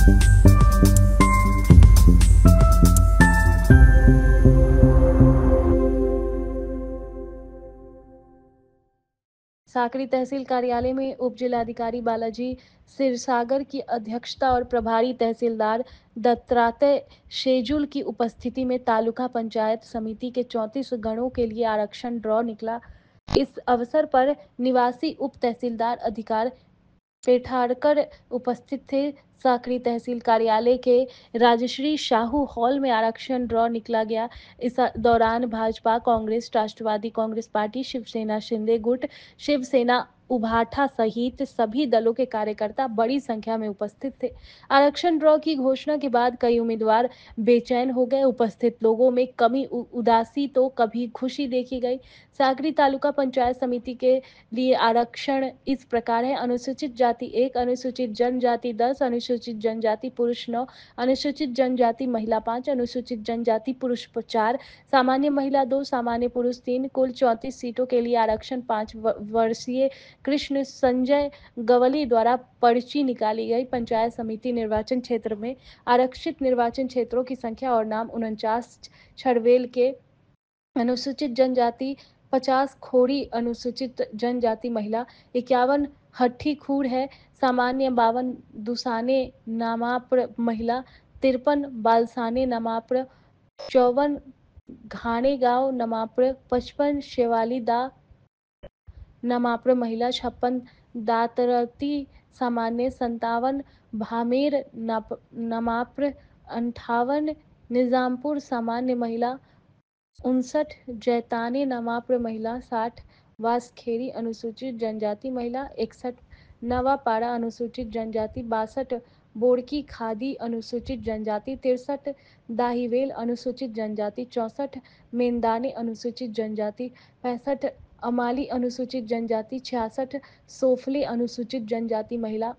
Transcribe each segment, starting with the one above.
साकरी तहसील कार्यालय में उप जिलाधिकारी बालाजी सिरसागर की अध्यक्षता और प्रभारी तहसीलदार दत्तात्रेय शेजुल की उपस्थिति में तालुका पंचायत समिति के 34 गणों के लिए आरक्षण ड्रॉ निकला। इस अवसर पर निवासी उप तहसीलदार अधिकार पेठारकर उपस्थित थे। साकरी तहसील कार्यालय के राजश्री शाहू हॉल में आरक्षण ड्रॉ निकला गया। इस दौरान भाजपा, कांग्रेस, राष्ट्रवादी कांग्रेस पार्टी, शिवसेना शिंदे गुट, शिवसेना उभाठा सहित सभी दलों के कार्यकर्ता बड़ी संख्या में उपस्थित थे। आरक्षण ड्रॉ की घोषणा के बाद कई उम्मीदवार बेचैन हो गए। उपस्थित लोगों में कभी उदासी तो कभी खुशी देखी गई। साकरी तालुका पंचायत समिति के लिए आरक्षण इस प्रकार है: अनुसूचित जाति 1, अनुसूचित जनजाति 10, अनुसूचित जनजाति पुरुष 9, अनुसूचित जनजाति महिला 5, अनुसूचित जनजाति पुरुष 4, सामान्य महिला 2, सामान्य पुरुष 3। कुल 34 सीटों के लिए आरक्षण 5 वर्षीय कृष्ण संजय गवली द्वारा पर्ची निकाली गई। पंचायत समिति निर्वाचन क्षेत्र में आरक्षित निर्वाचन क्षेत्रों की संख्या और नाम 49 छड़वेल के अनुसूचित जनजाति 50 खोड़ी अनुसूचित जनजाति महिला 51 हट्ठी खूर है, सामान्य 52 दुसाने नामाप्र महिला 53 बालसाने नामाप्र 54 घाणे गांव नामाप्र 55 शेवाली दा नामाप्र महिला 56 दातरती सामान्य 57 भामेर नामाप्र 58 निजामपुर सामान्य महिला 59 जैताने नामाप्र महिला 60 वासखेड़ी अनुसूचित जनजाति महिला 61 नवापाड़ा अनुसूचित जनजाति 62 बोड़की खादी अनुसूचित जनजाति 63 दाहिवेल अनुसूचित जनजाति 64 मेंदाने अनुसूचित जनजाति 65 अमाली अनुसूचित जनजाति 66 सोफले अनुसूचित जनजाति महिला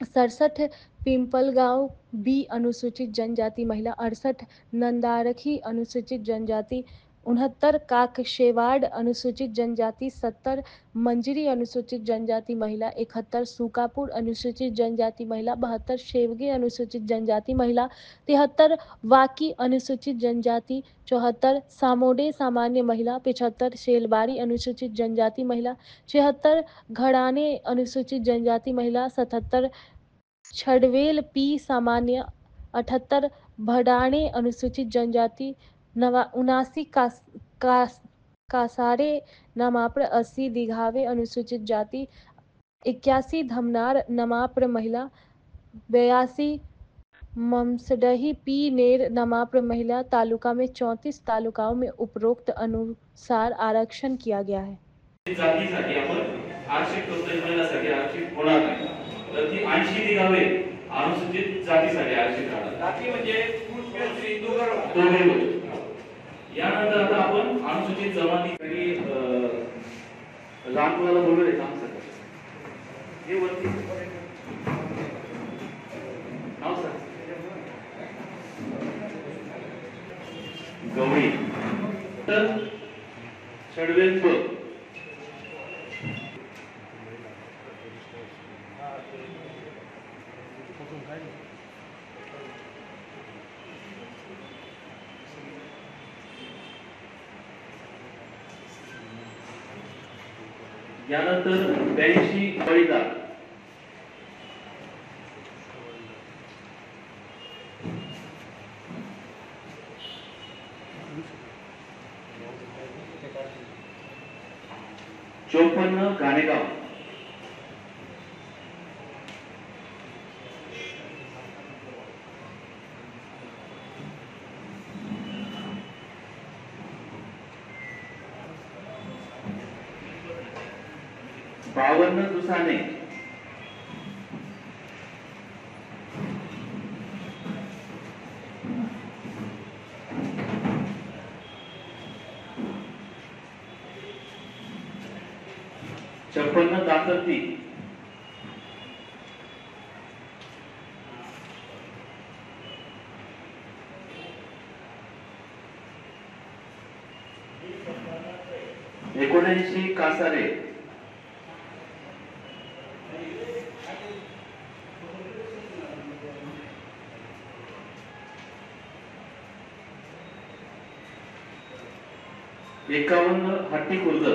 67 पिंपलगांव बी अनुसूचित जनजाति महिला 68 नंदारखी अनुसूचित जनजाति 69 काकशेवाड़ अनुसूचित जनजाति 70 मंजरी अनुसूचित जनजाति महिला 71 सूकापुर अनुसूचित जनजाति महिला 72 शेवगे अनुसूचित जनजाति महिला 73 वाकी अनुसूचित जनजाति 74 सामोडे सामान्य महिला 75 शेलबाड़ी अनुसूचित जनजाति महिला 76 घड़ाने अनुसूचित जनजाति महिला 77 छड़वेल पी सामान्य 78 भडाणे अनुसूचित जनजाति 79 कासारे नामाप्र 80 दिघावे अनुसूचित जाति 81 धमनार नामाप्र महिला 82 ममसडही पी नेर नामाप्र महिला। तालुका में 34 तालुकाओं में उपरोक्त अनुसार आरक्षण किया गया है। जातीसाठी आपण आरक्षित करतोय, महिलांसाठी आरक्षित होणार नाही, तर ती 80 दिघावे अनुसूचित जातीसाठी आरक्षित राहणार। जाती म्हणजे हिंदू यानंतर आता आपण अनुसूचित जमातीसाठी लहान मुलाला बोलवले काम सर हे वरती नाव सर गवळी तर छडवेल यानंतर 82 बळीदार चौपन्न गाणेगाव 52 दुसाने 56 दासरती 79 कासारे 81 51 हट्टी खुर्द,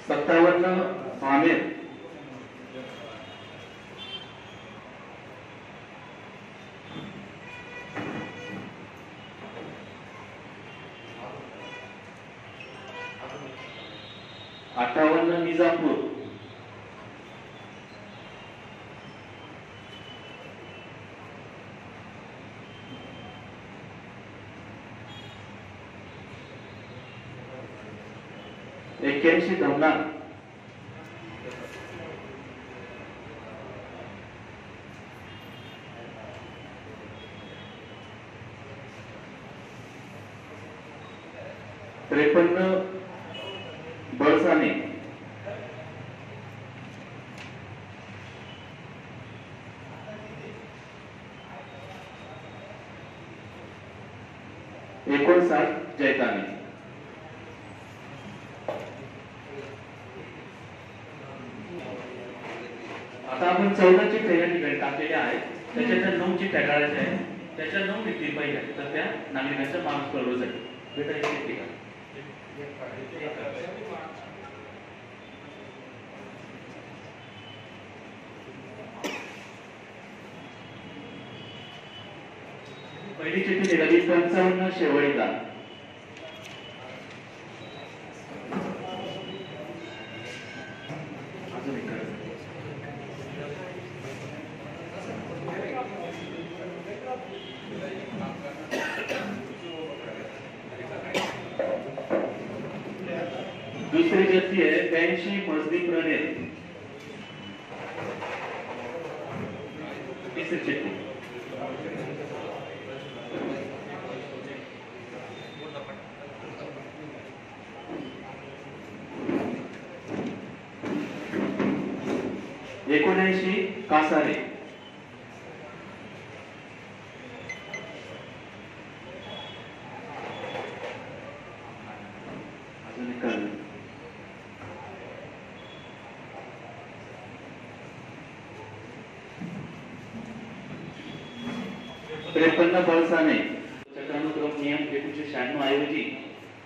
57 भामेर, 58 निजामपूर, 81 धमना, 53 बळसाने, 59 जैताने. आता आपण 14 चिठ्ठ्या या ठिकाणी टाकलेल्या आहेत. त्याच्यात 9 चिठ्ठ्या काढायच्या आहेत. त्याच्या 9 व्यक्ती पाहिजे तर त्या नागरिकांच्या माणूस कळवण्यासाठी भेटायची ठिकाण. पहिली चिठ्ठी निघाली 55 शेवळीला. दूसरी चिठ्ठी है 82 मजदी प्रणेल. तीसरी चिठ्ठी एकोणऐंशी कासारे. अजून एक 53 बळसाने. चक्रानुक्रम नियम 1996 ऐवजी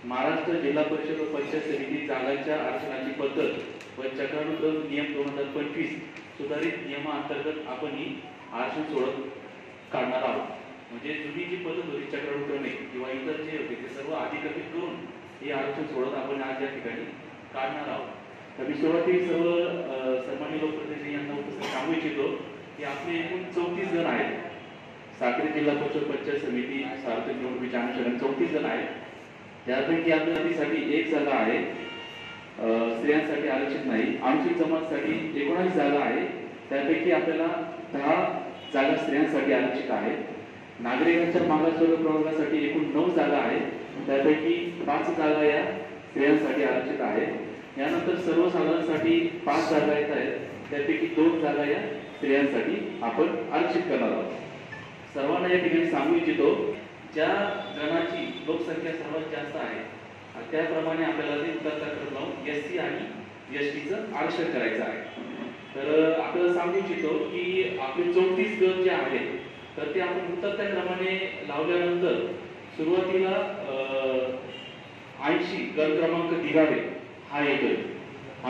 महाराष्ट्र जिल्हा परिषद व पंचायत समिती जागांच्या आरक्षणाची पद्धत व चक्रानुक्रम नियम 2025 सुधारित नियमाअंतर्गत आपण ही आरक्षण सोडत काढणार आहोत. म्हणजे जुनी जी पद्धत होती चक्रानुक्रमे किंवा इतर जे होते ते सर्व अधिकृत करून हे आरक्षण सोडत आपण आज या ठिकाणी काढणार आहोत. तर मी सुरुवातीला सर्व सन्माननीय लोकप्रतिनिधी यांना उपस्थित सांगू इच्छितो की आपले एकूण 34 जण आहेत. साक्री जिल्हा परिषद पंचायत समिती सार्वत्रिक निवडणुकीच्या अनुषंगाने 34 जण आहेत. त्यापैकी आपल्यासाठी 1 जागा आहे. स्त्रियांसाठी आरक्षित नाही. अनुसूचित जमातीसाठी 19 जागा आहे. त्यापैकी आपल्याला 10 जागा स्त्रियांसाठी आरक्षित आहेत. नागरिकांच्या मागासवर्ग प्रवर्गासाठी एकूण 9 जागा आहेत. त्यापैकी 5 जागा या स्त्रियांसाठी आरक्षित आहेत. यानंतर सर्वसाधारणसाठी 5 जागा येत आहेत. त्यापैकी 2 जागा या स्त्रियांसाठी आपण आरक्षित करणार आहोत. सर्वांना या ठिकाणी सांगू इच्छितो ज्या गणाची लोकसंख्या सर्वात जास्त आहे त्याप्रमाणे आपल्याला ते उतरता करत लावून SC आणि STचं आरक्षण करायचं आहे. तर आपल्याला सांगू इच्छितो की आपले 34 गण जे आहेत तर ते आपण उतरत्या क्रमाने लावल्यानंतर सुरुवातीला 80 गण क्रमांक दिघावे हा येतोय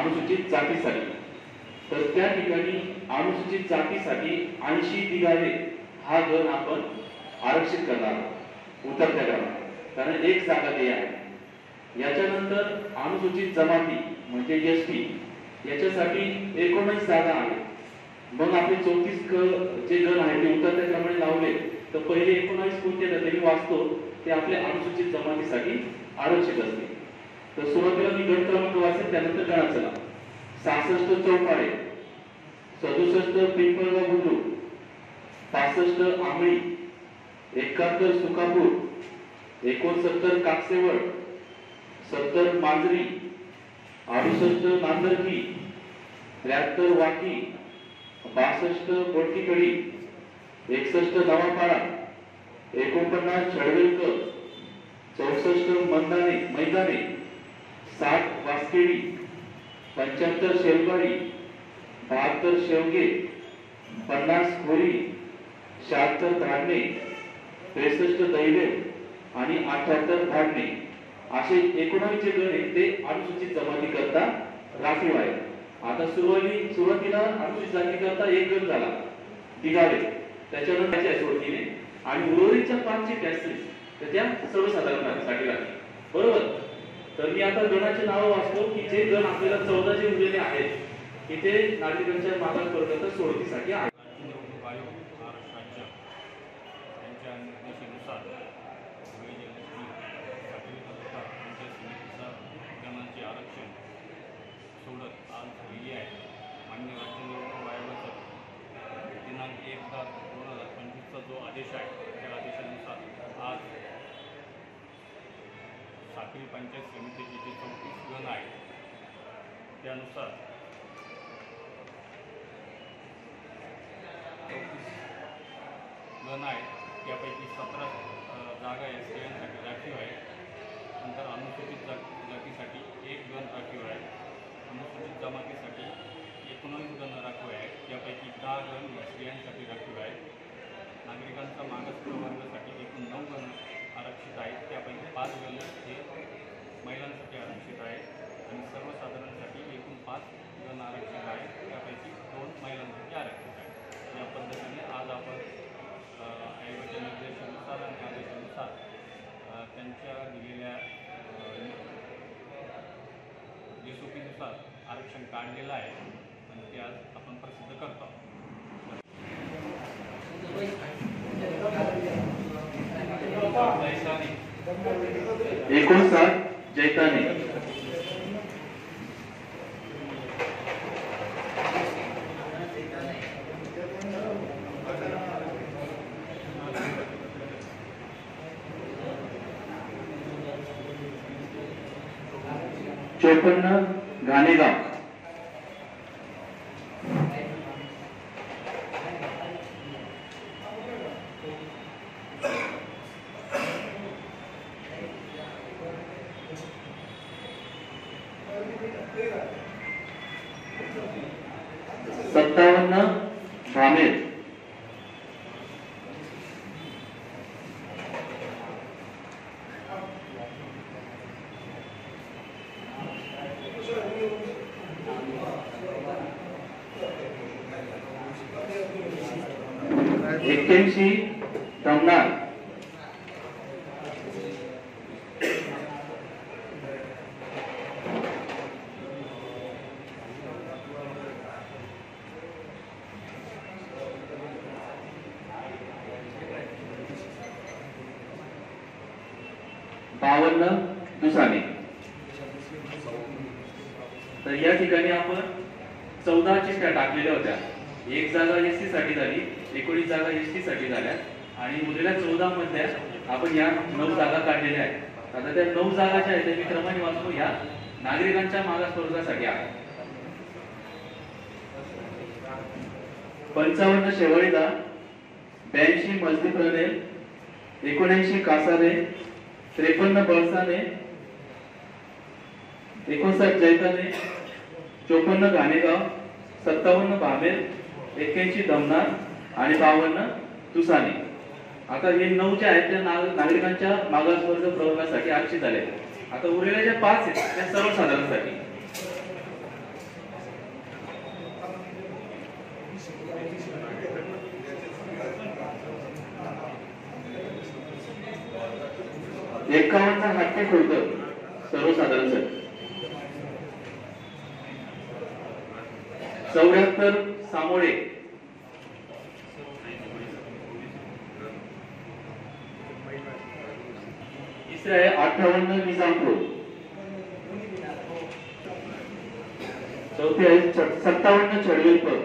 अनुसूचित जातीसाठी. तर त्या ठिकाणी अनुसूचित जातीसाठी 80 दिघावे हा गण आपण आरक्षित करणार उतरत्या क्रमाने, कारण 1 जागा ते आहे. याच्यानंतर अनुसूचित जमाती म्हणजे ST याच्यासाठी 19 जागा आहेत. मग आपले 34 जे गण आहेत ते उतरत्या क्रमाने लावले तर पहिले 19 कोणते आहेत ते वाचतो ते आपले अनुसूचित जमातीसाठी आरक्षित असते. तर सुरुवातीला मी गण क्रमांक वाचेन त्यानंतर गणाचं नाव. 66 चौपाळे, 67 पिंपळगाव बुद्रुक, 65 आंबळी, 71 सुकापूर, 69 काकसेवळ, 70 मांजरी, 68 नांदरकी, 73 वाकी, 62 बोटकीकडी, 61 नवापाडा, 49 छडवेलकर, 64 मैदाने, 60 वासकेडी, 75 शेवगाडी, 72 शेवगे, 50 खोली, 76 धाडणे, 63 दैवे आणि 78 धाडणे असे 19 जे गण आहेत ते अनुसूचित जमाती करता राखीव आहे. आता सुरुवातीला अनुसूचित जाती करता एक गण झाला दिघावे, त्याच्यानंतर त्याच्या सोडतीने आणि उर्वरितच्या 5 जे टॅक्सेस तर त्या सर्वसाधारणसाठी राखीव. बरोबर. तर मी आता गणाचे नाव वाचतो की जे गण आपल्याला 14 जे उरलेले आहेत की ते नागरिकांच्या मागास वर्गाच्या सोडतीसाठी आहेत. सोडत आज झालेली आहे. मान्य राज्य निवडणूक आयोगाचा दिनांक 1/10/2025चा जो आदेश आहे त्या आदेशानुसार आज साखळी पंचायत समितीचे जे 34 गण आहेत त्यानुसार 34 गण आहेत. त्यापैकी 17 जागा STसाठी राखीव आहे. नंतर अनुसूचित जातीसाठी 1 गण राखीव आहे. अनुसूचित जमातीसाठी 19 गण राखीव आहेत. त्यापैकी 10 गण स्त्रियांसाठी राखीव आहेत. नागरिकांचा मागास प्रवर्गासाठी एकूण 9 गण आरक्षित आहेत. त्यापैकी 5 गण हे महिलांसाठी आरक्षित आहेत आणि सर्वसाधारणसाठी एकूण 5 गण आरक्षित आहेत. त्यापैकी 2 महिलांसाठी आरक्षित आहेत. या पद्धतीने आज आपण आयोगाच्या निर्देशानुसार आणि आदेशानुसार त्यांच्या दिलेल्या SOPनुसार आरक्षण काढलेलं आहे आणि ते आज आपण प्रसिद्ध करतो. 59 जैताने, 54 घाणेगाव, 57 भामेर, 81 धमनार, 52 दुसाने. तर या ठिकाणी आपण 14 चिठ्ठ्या टाकलेल्या होत्या. 1 जागा SC साठी झाली, 19 जागा ST साठी झाल्या आणि उरलेल्या 14 मध्ये आपण या 9 जागा काढलेल्या आहेत. आता त्या 9 जागा ज्या आहेत त्या मी क्रमाने वाचतो. या नागरिकांच्या मागास वर्गासाठी आहेत. 55 शेवळीदा, 82 मजली प्रदेल, 79 कासारे, 53 बळसाने, 59 जैताने, 54 घाणेगाव, 57 भामेर, 81 धमनार आणि 52 तुसाने. आता हे 9 जे आहेत त्या नागरिकांच्या मागासवर्ग प्रवर्गासाठी आरक्षित झाले. आता उरलेल्या ज्या 5 आहेत त्या सर्वसाधारणसाठी. एकावन्न हत्ती खुर्द सर्वसाधारणसाठी, 74 सामोळे, 58 निजामपूर, 57 चडवेलकर,